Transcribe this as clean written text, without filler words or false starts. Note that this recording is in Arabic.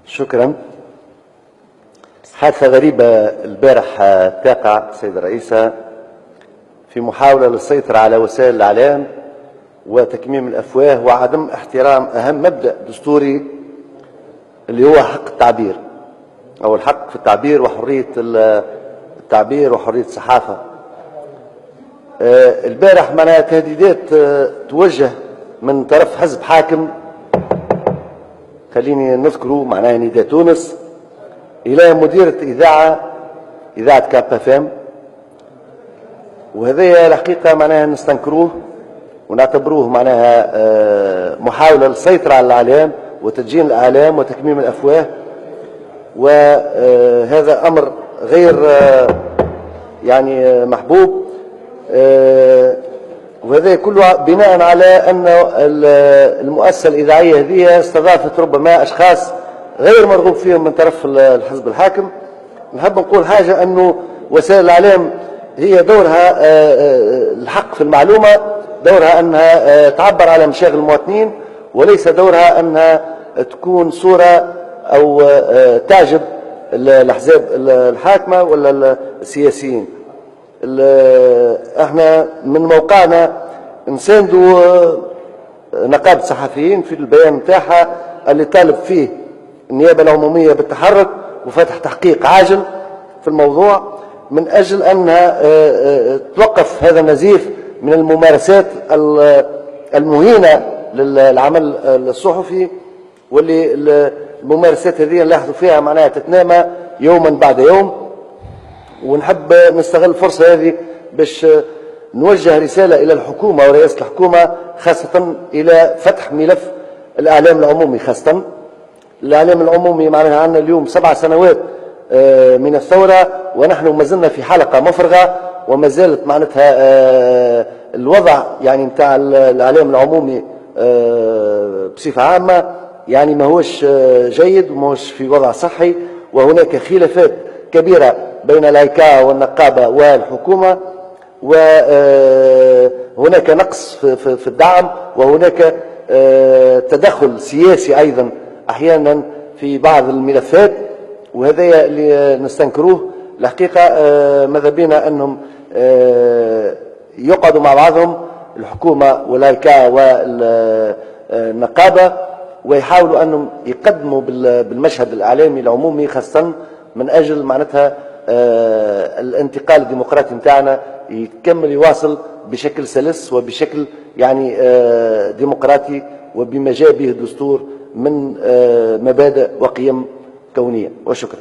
شكرا. حادثة غريبة البارح تقع سيد الرئيسة في محاولة للسيطرة على وسائل الإعلام وتكميم الأفواه وعدم احترام أهم مبدأ دستوري اللي هو حق التعبير أو الحق في التعبير وحرية التعبير وحرية الصحافة. البارح معناها تهديدات توجه من طرف حزب حاكم، خليني نذكره معناها نداء تونس، إلى مديرة إذاعة كاب اف ام، وهذا الحقيقة معناها نستنكروه ونعتبروه معناها محاولة للسيطرة على الإعلام وتدجين الإعلام وتكميم الأفواه، وهذا أمر غير يعني محبوب، وهذا كله بناء على أن المؤسسة الإذاعية هذه استضافت ربما أشخاص غير مرغوب فيهم من طرف الحزب الحاكم. نحب نقول حاجة أنه وسائل الإعلام هي دورها الحق في المعلومة، دورها أنها تعبر على مشاغل المواطنين، وليس دورها أنها تكون صورة أو تعجب الأحزاب الحاكمة ولا السياسيين. احنا من موقعنا نساندوا نقابة الصحفيين في البيان نتاعها اللي طالب فيه النيابة العمومية بالتحرك وفتح تحقيق عاجل في الموضوع من أجل أنها توقف هذا النزيف من الممارسات المهينة للعمل الصحفي، واللي الممارسات هذه نلاحظوا فيها معناها تتنامى يوما بعد يوم. ونحب نستغل الفرصة هذه باش نوجه رسالة إلى الحكومة ورئاسة الحكومة، خاصة إلى فتح ملف الإعلام العمومي. خاصة الإعلام العمومي معناها عندنا اليوم 7 سنوات من الثورة ونحن ما زلنا في حلقة مفرغة، وما زالت معناتها الوضع يعني نتاع الإعلام العمومي بصفة عامة يعني ما هوش جيد وما هوش في وضع صحي، وهناك خلافات كبيرة بين العكاء والنقابة والحكومة، وهناك نقص في الدعم، وهناك تدخل سياسي أيضا أحيانا في بعض الملفات، وهذا اللي نستنكروه. الحقيقة ماذا بينا أنهم يقعدوا مع بعضهم الحكومة والعكاء والنقابة ويحاولوا أنهم يقدموا بالمشهد الإعلامي العمومي، خاصة من أجل معناتها الانتقال الديمقراطي متاعنا يكمل يواصل بشكل سلس وبشكل يعني ديمقراطي وبما جاء به الدستور من مبادئ وقيم كونية. وشكرا.